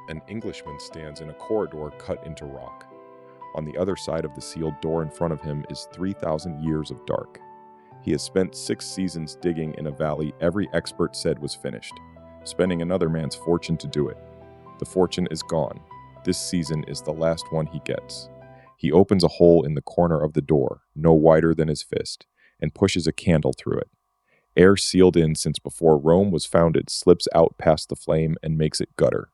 An Englishman stands in a corridor cut into rock. On the other side of the sealed door in front of him is 3,000 years of dark. He has spent 6 seasons digging in a valley every expert said was finished, spending another man's fortune to do it. The fortune is gone. This season is the last one he gets. He opens a hole in the corner of the door, no wider than his fist, and pushes a candle through it. Air sealed in since before Rome was founded slips out past the flame and makes it gutter.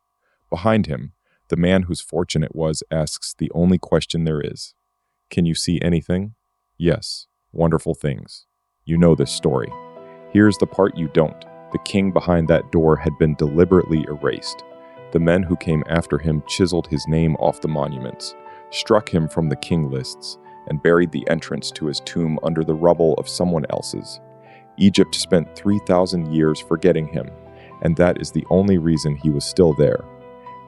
Behind him, the man whose fortune it was asks the only question there is. Can you see anything? Yes, wonderful things. You know this story. Here's the part you don't. The king behind that door had been deliberately erased. The men who came after him chiseled his name off the monuments, struck him from the king lists, and buried the entrance to his tomb under the rubble of someone else's. Egypt spent 3,000 years forgetting him, and that is the only reason he was still there.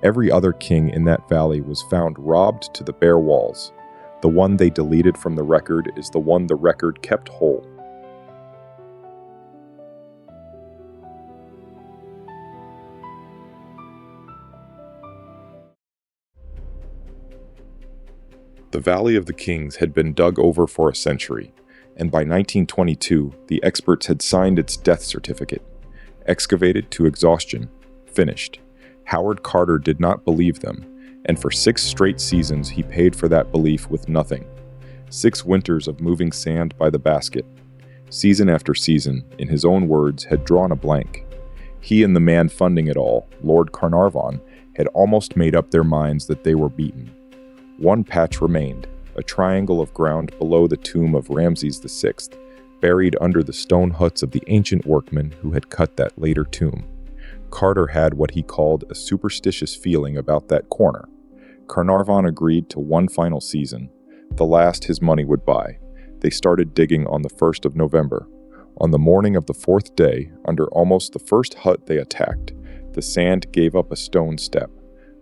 Every other king in that valley was found robbed to the bare walls. The one they deleted from the record is the one the record kept whole. The Valley of the Kings had been dug over for a century, and by 1922, the experts had signed its death certificate. Excavated to exhaustion. Finished. Howard Carter did not believe them, and for 6 straight seasons he paid for that belief with nothing. 6 winters of moving sand by the basket. Season after season, in his own words, had drawn a blank. He and the man funding it all, Lord Carnarvon, had almost made up their minds that they were beaten. One patch remained, a triangle of ground below the tomb of Ramses VI, buried under the stone huts of the ancient workmen who had cut that later tomb. Carter had what he called a superstitious feeling about that corner. Carnarvon agreed to one final season, the last his money would buy. They started digging on the 1st of November. On the morning of the 4th day, under almost the first hut they attacked, the sand gave up a stone step.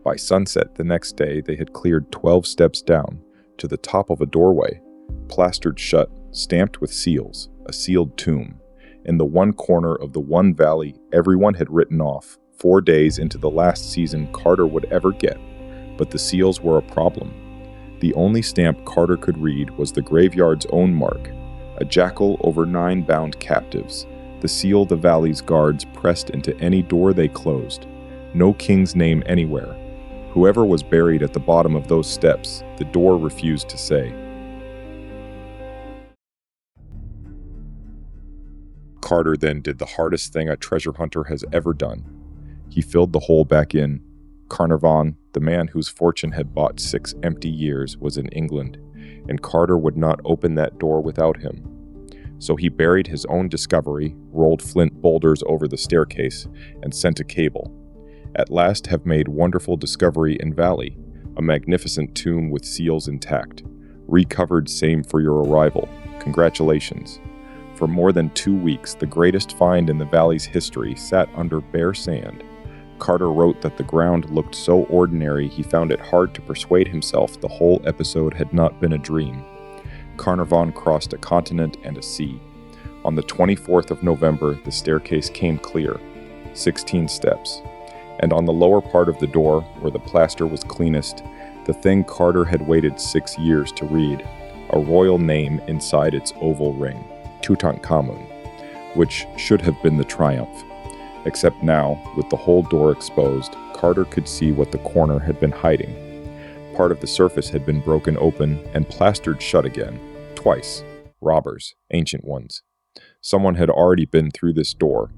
By sunset the next day, they had cleared 12 steps down, to the top of a doorway, plastered shut, stamped with seals, a sealed tomb. In the one corner of the one valley everyone had written off, 4 days into the last season Carter would ever get. But the seals were a problem. The only stamp Carter could read was the graveyard's own mark, a jackal over 9 bound captives, the seal the valley's guards pressed into any door they closed. No king's name anywhere. Whoever was buried at the bottom of those steps, the door refused to say. Carter then did the hardest thing a treasure hunter has ever done. He filled the hole back in. Carnarvon, the man whose fortune had bought 6 empty years, was in England, and Carter would not open that door without him. So he buried his own discovery, rolled flint boulders over the staircase, and sent a cable. At last have made wonderful discovery in valley, a magnificent tomb with seals intact. Recovered same for your arrival. Congratulations. For more than 2 weeks, the greatest find in the valley's history sat under bare sand. Carter wrote that the ground looked so ordinary he found it hard to persuade himself the whole episode had not been a dream. Carnarvon crossed a continent and a sea. On the 24th of November, the staircase came clear, 16 steps. And on the lower part of the door, where the plaster was cleanest, the thing Carter had waited 6 years to read, a royal name inside its oval ring, Tutankhamun, which should have been the triumph. Except now, with the whole door exposed, Carter could see what the corner had been hiding. Part of the surface had been broken open and plastered shut again, twice. Robbers, ancient ones. Someone had already been through this door,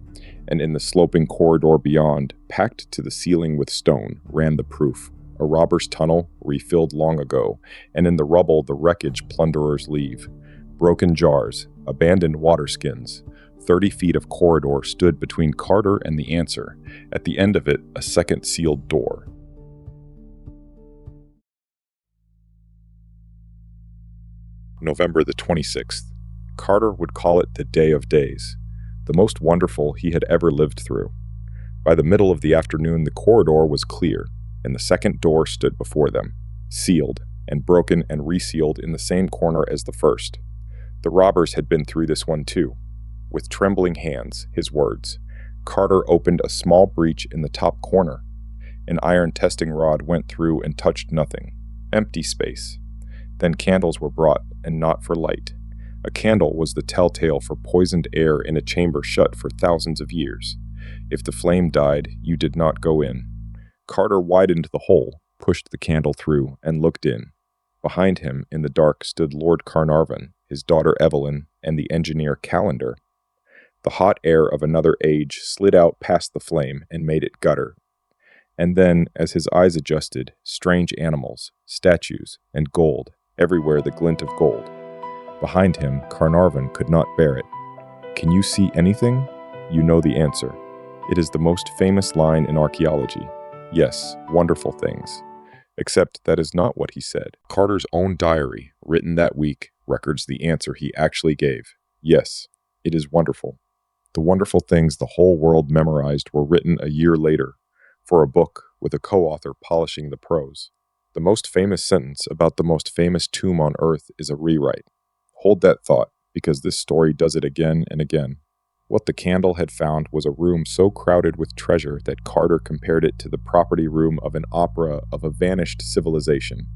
and in the sloping corridor beyond, packed to the ceiling with stone, ran the proof. A robber's tunnel, refilled long ago, and in the rubble the wreckage plunderers leave. Broken jars, abandoned water skins. 30 feet of corridor stood between Carter and the answer. At the end of it, a second sealed door. November the 26th. Carter would call it the day of days, the most wonderful he had ever lived through. By the middle of the afternoon, the corridor was clear, and the second door stood before them, sealed and broken and resealed in the same corner as the first. The robbers had been through this one too. With trembling hands, his words, Carter opened a small breach in the top corner, An iron testing rod went through and touched nothing. Empty space. Then candles were brought, and not for light. A candle was the telltale for poisoned air in a chamber shut for thousands of years. If the flame died, you did not go in. Carter widened the hole, pushed the candle through, and looked in. Behind him, in the dark, stood Lord Carnarvon, his daughter Evelyn, and the engineer Calendar. The hot air of another age slid out past the flame and made it gutter. And then, as his eyes adjusted, strange animals, statues, and gold, everywhere the glint of gold. Behind him, Carnarvon could not bear it. Can you see anything? You know the answer. It is the most famous line in archaeology. Yes, wonderful things. Except that is not what he said. Carter's own diary, written that week, records the answer he actually gave. Yes, it is wonderful. The wonderful things the whole world memorized were written a year later, for a book with a co-author polishing the prose. The most famous sentence about the most famous tomb on earth is a rewrite. Hold that thought, because this story does it again and again. What the candle had found was a room so crowded with treasure that Carter compared it to the property room of an opera of a vanished civilization.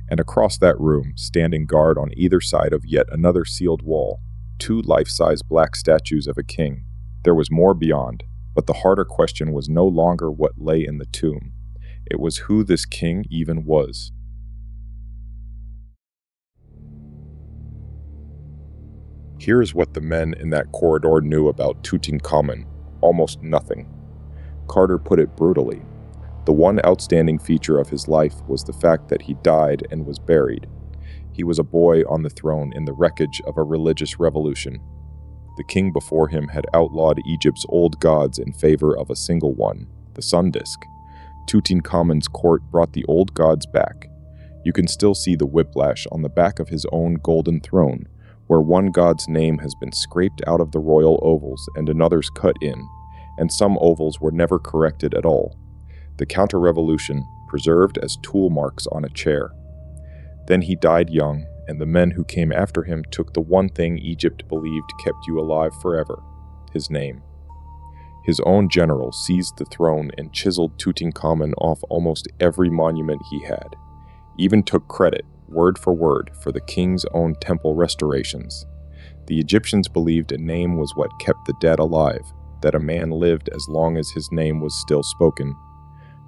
And across that room, standing guard on either side of yet another sealed wall, 2 life-size black statues of a king. There was more beyond, but the harder question was no longer what lay in the tomb. It was who this king even was. Here's what the men in that corridor knew about Tutankhamun. Almost nothing. Carter put it brutally. The one outstanding feature of his life was the fact that he died and was buried. He was a boy on the throne in the wreckage of a religious revolution. The king before him had outlawed Egypt's old gods in favor of a single one, the sun disk. Tutankhamun's court brought the old gods back. You can still see the whiplash on the back of his own golden throne, where one god's name has been scraped out of the royal ovals and another's cut in, and some ovals were never corrected at all. The counter-revolution, preserved as tool marks on a chair. Then he died young, and the men who came after him took the one thing Egypt believed kept you alive forever, his name. His own general seized the throne and chiseled Tutankhamun off almost every monument he had, even took credit, word for word, for the king's own temple restorations. The Egyptians believed a name was what kept the dead alive, that a man lived as long as his name was still spoken.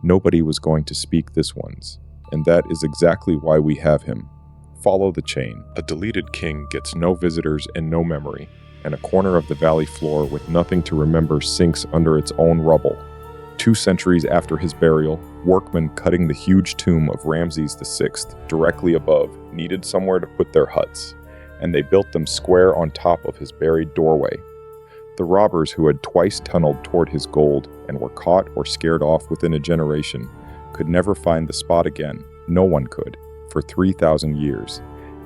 Nobody was going to speak this one's. And that is exactly why we have him. Follow the chain. A deleted king gets no visitors and no memory, and a corner of the valley floor with nothing to remember sinks under its own rubble. 2 centuries after his burial, workmen cutting the huge tomb of Ramses VI directly above needed somewhere to put their huts, and they built them square on top of his buried doorway. The robbers who had twice tunneled toward his gold and were caught or scared off within a generation could never find the spot again. No one could, for 3,000 years.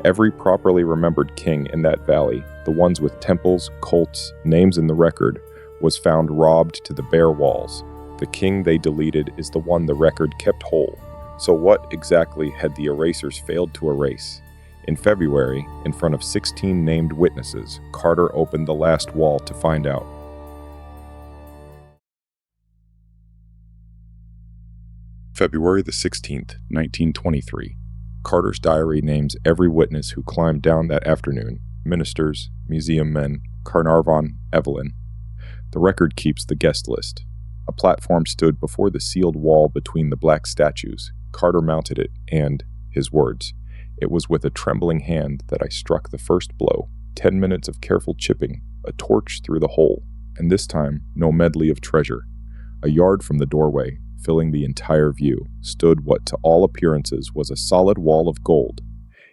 Every properly remembered king in that valley, the ones with temples, cults, names in the record, was found robbed to the bare walls. The king they deleted is the one the record kept whole. So what exactly had the erasers failed to erase? In February, in front of 16 named witnesses, Carter opened the last wall to find out. February the 16th, 1923. Carter's diary names every witness who climbed down that afternoon: ministers, museum men, Carnarvon, Evelyn. The record keeps the guest list. A platform stood before the sealed wall between the black statues. Carter mounted it, and, his words, "It was with a trembling hand that I struck the first blow. 10 minutes of careful chipping, a torch through the hole, and this time no medley of treasure. A yard from the doorway, filling the entire view, stood what to all appearances was a solid wall of gold.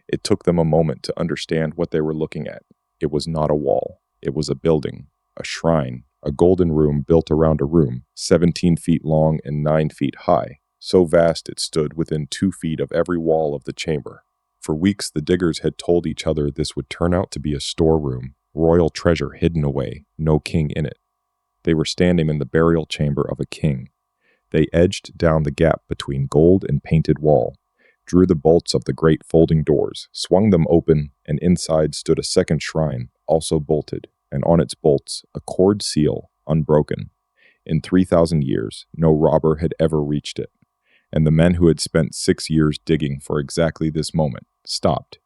It took them a moment to understand what they were looking at. It was not a wall. It was a building, a shrine, a golden room built around a room, 17 feet long and 9 feet high, so vast it stood within 2 feet of every wall of the chamber. For weeks the diggers had told each other this would turn out to be a storeroom, royal treasure hidden away, no king in it. They were standing in the burial chamber of a king. They edged down the gap between gold and painted wall, drew the bolts of the great folding doors, swung them open, and inside stood a second shrine, also bolted, and on its bolts a cord seal, unbroken. In 3,000 years, no robber had ever reached it. And the men who had spent 6 years digging for exactly this moment stopped.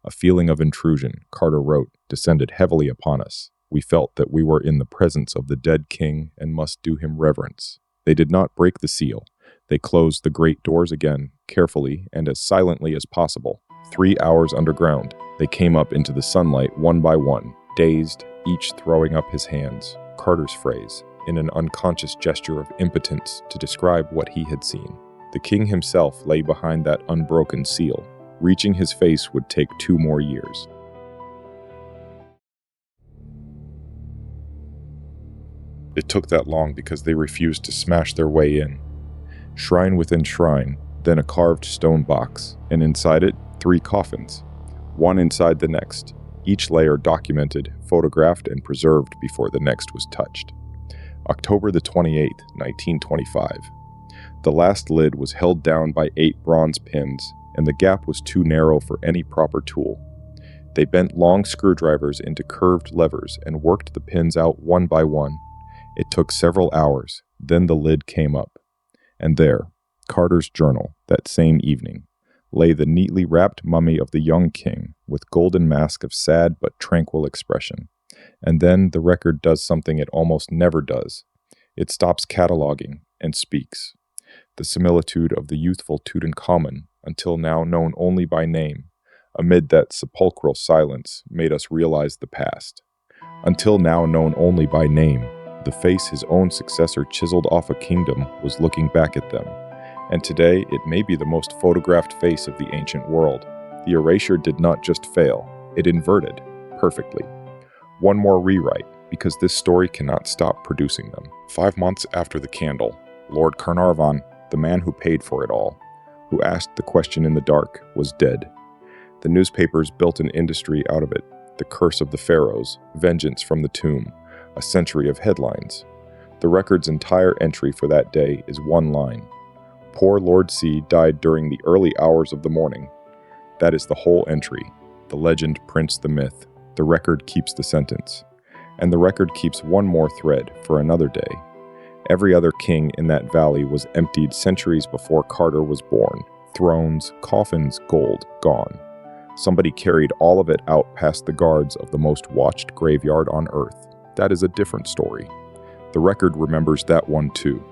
A feeling of intrusion, Carter wrote, descended heavily upon us. We felt that we were in the presence of the dead king and must do him reverence. They did not break the seal. They closed the great doors again, carefully and as silently as possible. 3 hours underground, they came up into the sunlight one by one, dazed, each throwing up his hands, Carter's phrase, in an unconscious gesture of impotence to describe what he had seen. The king himself lay behind that unbroken seal. Reaching his face would take 2 more years. It took that long because they refused to smash their way in. Shrine within shrine, then a carved stone box, and inside it, 3 coffins, one inside the next, each layer documented, photographed, and preserved before the next was touched. October the 28th, 1925. The last lid was held down by 8 bronze pins, and the gap was too narrow for any proper tool. They bent long screwdrivers into curved levers and worked the pins out one by one. It took several hours, then the lid came up. And there, Carter's journal, that same evening, lay the neatly wrapped mummy of the young king with golden mask of sad but tranquil expression. And then the record does something it almost never does. It stops cataloging and speaks. The similitude of the youthful Tutankhamun, until now known only by name, amid that sepulchral silence, made us realize the past. Until now known only by name, the face his own successor chiseled off a kingdom was looking back at them. And today, it may be the most photographed face of the ancient world. The erasure did not just fail, it inverted, perfectly. One more rewrite, because this story cannot stop producing them. 5 months after the candle, Lord Carnarvon, the man who paid for it all, who asked the question in the dark, was dead. The newspapers built an industry out of it, the curse of the pharaohs, vengeance from the tomb, a century of headlines. The record's entire entry for that day is one line. Poor Lord C died during the early hours of the morning. That is the whole entry. The legend prints the myth. The record keeps the sentence. And the record keeps one more thread for another day. Every other king in that valley was emptied centuries before Carter was born. Thrones, coffins, gold, gone. Somebody carried all of it out past the guards of the most watched graveyard on earth. That is a different story. The record remembers that one too.